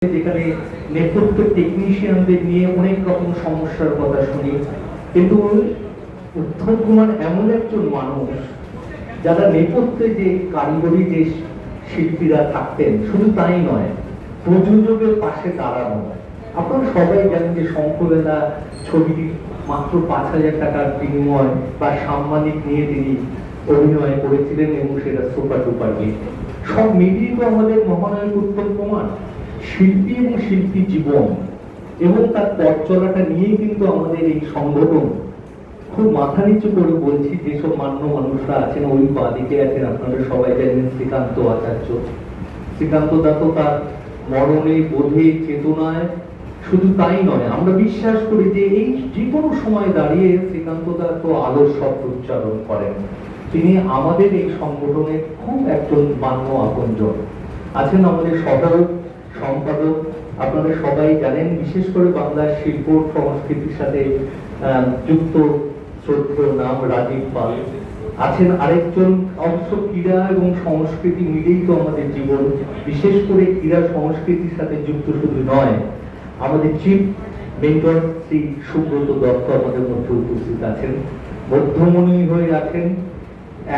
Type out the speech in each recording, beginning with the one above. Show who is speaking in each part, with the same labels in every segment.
Speaker 1: যেখানে নেতৃত্ব টেকনিশিয়ানদের নিয়ে অনেক রকম সমস্যার কথা শুনি, কিন্তু উত্তম কুমার এমন একজন মানুষ যারা নেপথ্যে যে কারিগরি যে শিল্পীরা থাকতেন, শুধু তাই নয়, প্রযোজকের পাশে দাঁড়ানো। আপনারা সবাই জানেন যে শঙ্করেদা ছবিটি মাত্র 5,000 টাকার বিনিময় বা সাম্মানিক নিয়ে তিনি অভিনয় করেছিলেন এবং সেটা সুপার ডুপার হিট। সব মিলিয়ে তো আমাদের মহানায়ক উত্তম কুমার শিল্পী এবং শিল্পী জীবন এবং তার পথ চলাটা নিয়েই কিন্তু আমাদের এই সংগঠন খুব মাথা নিচু করে বলছি। যেসব মান্য মানুষরা আছেন, ওই বাদিকে আছেন, আপনারা সবাই জানেন শ্রীকান্ত আচার্য। শ্রীকান্ত দা তো তার মরণে, বোধে, চেতনায়, শুধু তাই নয়, আমরা বিশ্বাস করি যে এই যে কোনো সময় দাঁড়িয়ে শ্রীকান্ত দা তো আলোর শব্দ উচ্চারণ করেন। তিনি আমাদের এই সংগঠনের খুব একজন মান্য আপনজন। আছেন আমাদের সহ সম্পাদক, আপনারা সবাই জানেন, বিশেষ করে বাংলার শিল্প সংস্কৃতির সাথে যুক্ত শ্রদ্ধেয় নাম রাজীব পাল। আছেন আরেকজন, অবশ্য ক্রীড়া এবং সংস্কৃতি মিলেই তো আমাদের জীবন, বিশেষ করে ক্রীড়া সংস্কৃতির সাথে যুক্ত শুধু নয়, আমাদের চিফ মেন্টর শ্রী সুব্রত দত্ত আমাদের মধ্যে উপস্থিত আছেন। মধ্যমণি হয়ে আছেন।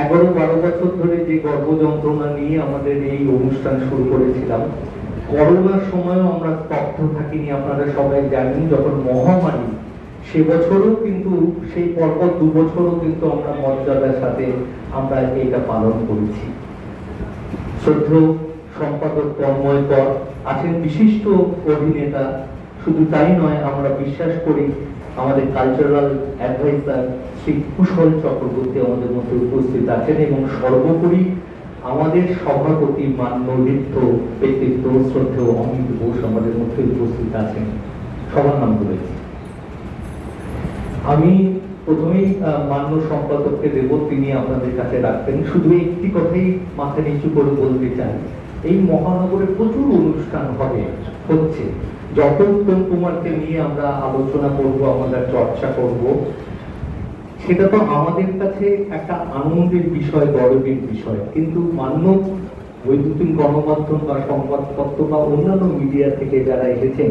Speaker 1: 11-12 বছর ধরে যে গর্ভ যন্ত্রণা নিয়ে আমাদের এই অনুষ্ঠান শুরু করেছিলাম, করোনার সময়ও আমরা স্তব্ধ থাকিনি। আপনারা সবাই জানেন, যখন মহামারী, সে বছরও কিন্তু, সেই পরপর 2 বছরও কিন্তু আমরা মর্যাদার সাথে আমরা এটা পালন করেছি। শ্রদ্ধেয় সম্পাদক তন্ময় কর আছেন, বিশিষ্ট অভিনেতা। শুধু তাই নয়, আমরা বিশ্বাস করি আমাদের কালচারাল অ্যাডভাইজার শ্রী কুশল চক্রবর্তী আমাদের মধ্যে উপস্থিত আছেন, এবং সর্বোপরি আমাদের সভাপতি মান্য নৃত্য ব্যক্তিত্ব শ্রদ্ধেয় অমিত ঘোষ আমাদের মধ্যে উপস্থিত আছেন। সবার নাম বলেছি। আমি প্রথমেই মান্য সম্পাদককে দেব, তিনি আপনাদের কাছে রাখবেন। শুধু একটি কথাই মাথা নিচু করে বলতে চাই, এই মহানগরে প্রচুর অনুষ্ঠান হচ্ছে। যত উত্তম কুমারকে নিয়ে আমরা আলোচনা করব, আমরা চর্চা করব, সেটা তো আমাদের কাছে একটা আনন্দের বিষয়, গর্বের বিষয়। কিন্তু মান্য বৈদ্যুতিন গণমাধ্যম বা সংবাদপত্র বা অন্যান্য মিডিয়া থেকে যারা এসেছেন,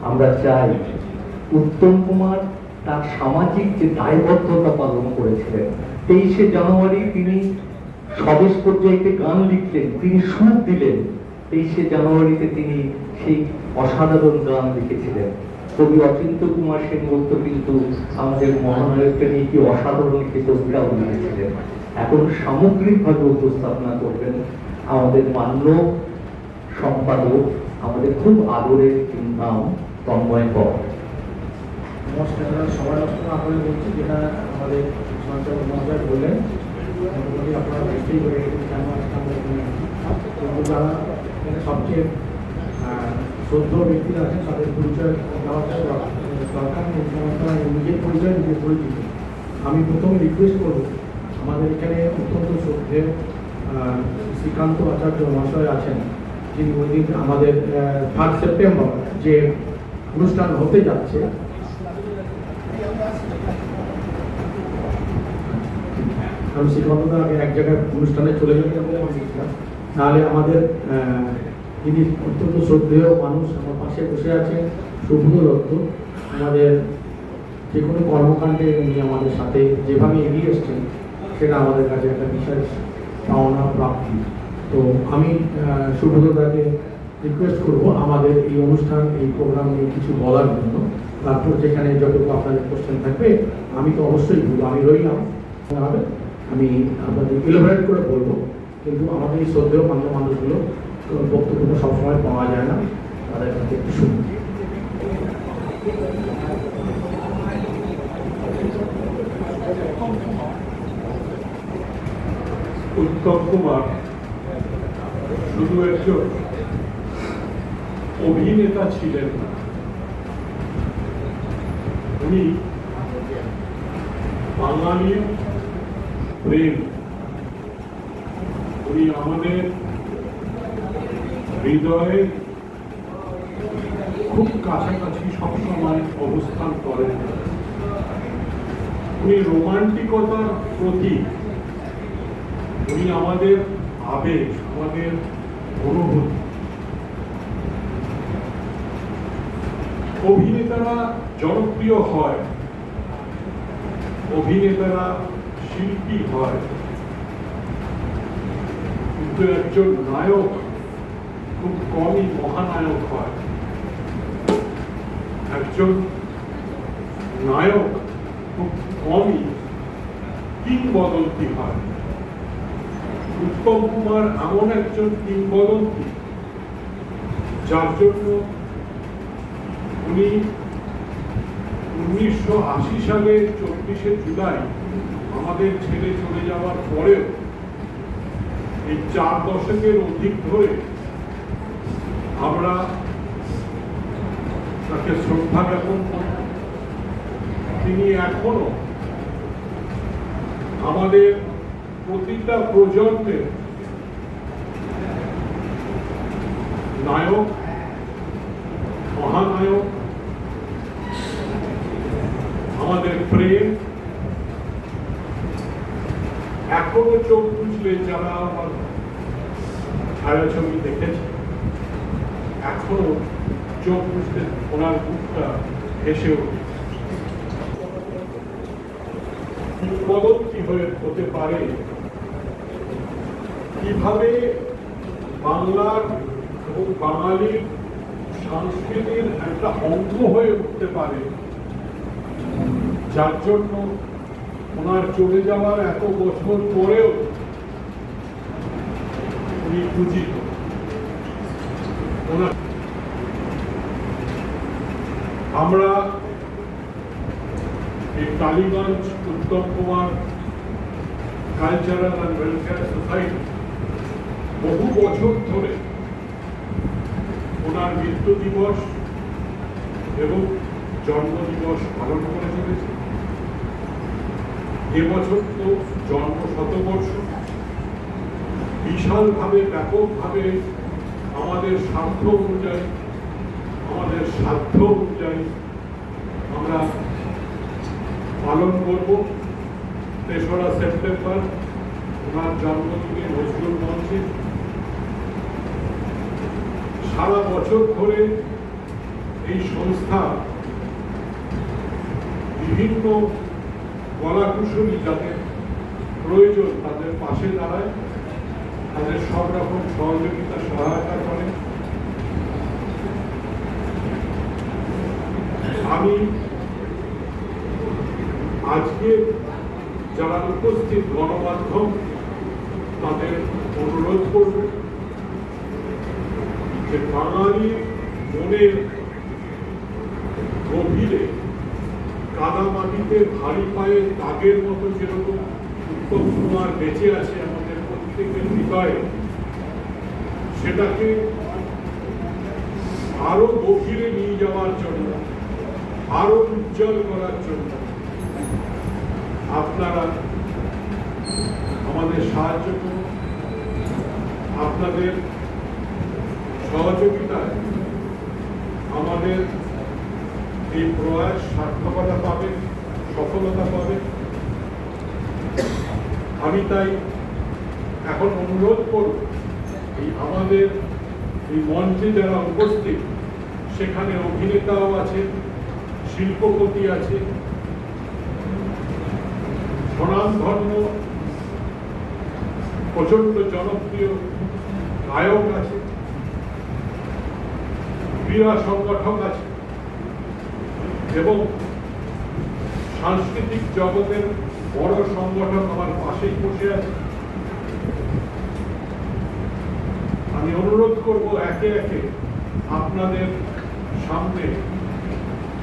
Speaker 1: আমরা চাই উত্তম কুমার তার সামাজিক যে দায়বদ্ধতা পালন করেছিলেন। 23শে জানুয়ারি তিনি স্বদেশ পর্যায়ে গান লিখলেন, তিনি সুর দিলেন। 23শে জানুয়ারিতে তিনি সেই অসাধারণ গান লিখেছিলেন। কবি অচিন্ত কুমার সেনগুপ্ত কিন্তু আমাদের মহানায়ককে নিয়ে কি অসাধারণ একটি কবিতাও লিখেছিলেন। এখন সামগ্রিকভাবে উপস্থাপনা করবেন আমাদের মান্য সম্পাদক, আমাদের খুব আদরের নাম তন্ময় কর।
Speaker 2: নমস্কার, সবাই আপনাদের বলছি, যেটা আমাদের সঞ্চয় মহাশয় বললেন, আপনারা নিশ্চয়ই করে কেন কিন্তু যারা সবচেয়ে শ্রদ্ধেয় ব্যক্তিরা আছেন তাদের পরিচয় দেওয়াটা দরকার। নিজের পরিচয় নিজের পরিচিত। আমি প্রথমে রিকোয়েস্ট করব, আমাদের এখানে অত্যন্ত শ্রদ্ধেয় শ্রীকান্ত আচার্য মহাশয় আছেন, যিনি ওই দিন আমাদের 3 সেপ্টেম্বর যে অনুষ্ঠান হতে যাচ্ছে, আমি শ্রীকান্তদা আগে এক জায়গায় অনুষ্ঠানে চলে যাবেন নাহলে আমাদের যিনি অত্যন্ত শ্রদ্ধেয় মানুষ আমার পাশে বসে আছেন, সুব্রত দত্ত, আমাদের যে কোনো কর্মকাণ্ডে উনি আমাদের সাথে যেভাবে এগিয়ে এসছেন, সেটা আমাদের কাছে একটা বিশেষ পাওনা প্রাপ্তি। তো আমি সুব্রতদাকে রিকোয়েস্ট করব আমাদের এই অনুষ্ঠান, এই প্রোগ্রাম নিয়ে কিছু বলার জন্য। তারপর যেখানে যতটুকু আপনাদের কোশ্চেন থাকবে আমি তো অবশ্যই বলবো, আমি রইলাম, হবে আমি আপনাদের ইলাবোরেট করে বলবো। কিন্তু আমাদের এই শ্রদ্ধেয় মান্য মানুষগুলো বক্তব্যটা সবসময় পাওয়া যায় না, তাদের কাছে একটু শুনুন।
Speaker 3: উত্তম কুমার শুধু একজন অভিনেতা ছিলেন না, উনি বাঙালির প্রেম, উনি আমাদের হৃদয়ে খুব কাছাকাছি সবসময় অবস্থান করেন। উনি রোমান্টিকতার প্রতীক, উনি আমাদের আবেগ, আমাদের অনুভূতি। অভিনেতারা জনপ্রিয় হয়, অভিনেতারা শিল্পী হয়, কিন্তু একজন নায়ক খুব কমই মহানায়ক হয়। একজন নায়ক খুব কমই কিংবদন্তি হয়। উত্তম কুমার এমন একজন কিংবদন্তি, যার জন্য উনি 1980 সালে 24শে জুলাই আমাদের ছেড়ে চলে যাওয়ার পরেও এই 4 দশকের অধিক ধরে আমরা তাকে শ্রদ্ধা জ্ঞাপন করি। তিনি এখনো আমাদের প্রতিটা প্রজন্মের নায়ক, মহানায়ক, আমাদের প্রেম। এখনো চোখ বুঝলে যারা আমার ছায়াছবি দেখেছে, এখনো চোখ বুঝতে ওনার মুখটা হেসে ওঠে। কিংবদন্তি হতে পারে, কিভাবে বাংলার এবং বাঙালির সংস্কৃতির একটা অঙ্গ হয়ে উঠতে পারে, যার জন্য ওনার চলে যাওয়ার এত বছর পরেও উনি পূজিত। আমরা এই Tollygunge Uttam Kumar cultural and welfare society বহু বছর ধরে ওনার মৃত্যু দিবস এবং জন্মদিবস পালন করে চলেছে। এবছর তো জন্ম শতবর্ষ। বিশালভাবে, ব্যাপকভাবে আমাদের সাধ্য অনুযায়ী, আমাদের সাধ্য অনুযায়ী আমরা পালন করব। 3রা সেপ্টেম্বর ওনার জন্মদিনে নজরুল মঞ্চে। সারা বছর ধরে এই সংস্থা বিভিন্ন কলাকুশলী যাদের প্রয়োজন তাদের পাশে দাঁড়ায়, তাদের সব রকম সহযোগিতা সহায়তা করে। আমি আজকে যারা উপস্থিত গণমাধ্যম, তাদের অনুরোধ করব যে বাঙালি মনের গভীরে কাদামাটিতে ভারী পায়ে দাগের মতো যেরকম উত্তম কুমার বেঁচে আছে আমাদের প্রত্যেকের হৃদয়ে, সেটাকে আরো গভীরে নিয়ে যাওয়ার জন্য, আরো উজ্জ্বল করার জন্য আপনারা আমাদের সাহায্য করুন। আপনাদের সহযোগিতায় আমাদের এই প্রয়াস সার্থকতা পাবে, সফলতা পাবে। আমি তাই এখন অনুরোধ করব, এই আমাদের এই মঞ্চে যারা উপস্থিত, সেখানে অভিনেতাও আছে, শিল্পপতি আছে, স্বনামধন্য প্রচন্ড জনপ্রিয় গায়ক আছে, ক্রীড়া সংগঠক আছে এবং সাংস্কৃতিক জগতের বড় সংগঠক আমার পাশেই বসে আছে। আমি অনুরোধ করব একে একে আপনাদের সামনে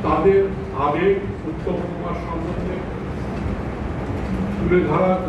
Speaker 3: তাদের আবেগ উত্তম কুমার সম্বন্ধে তুলে ধরার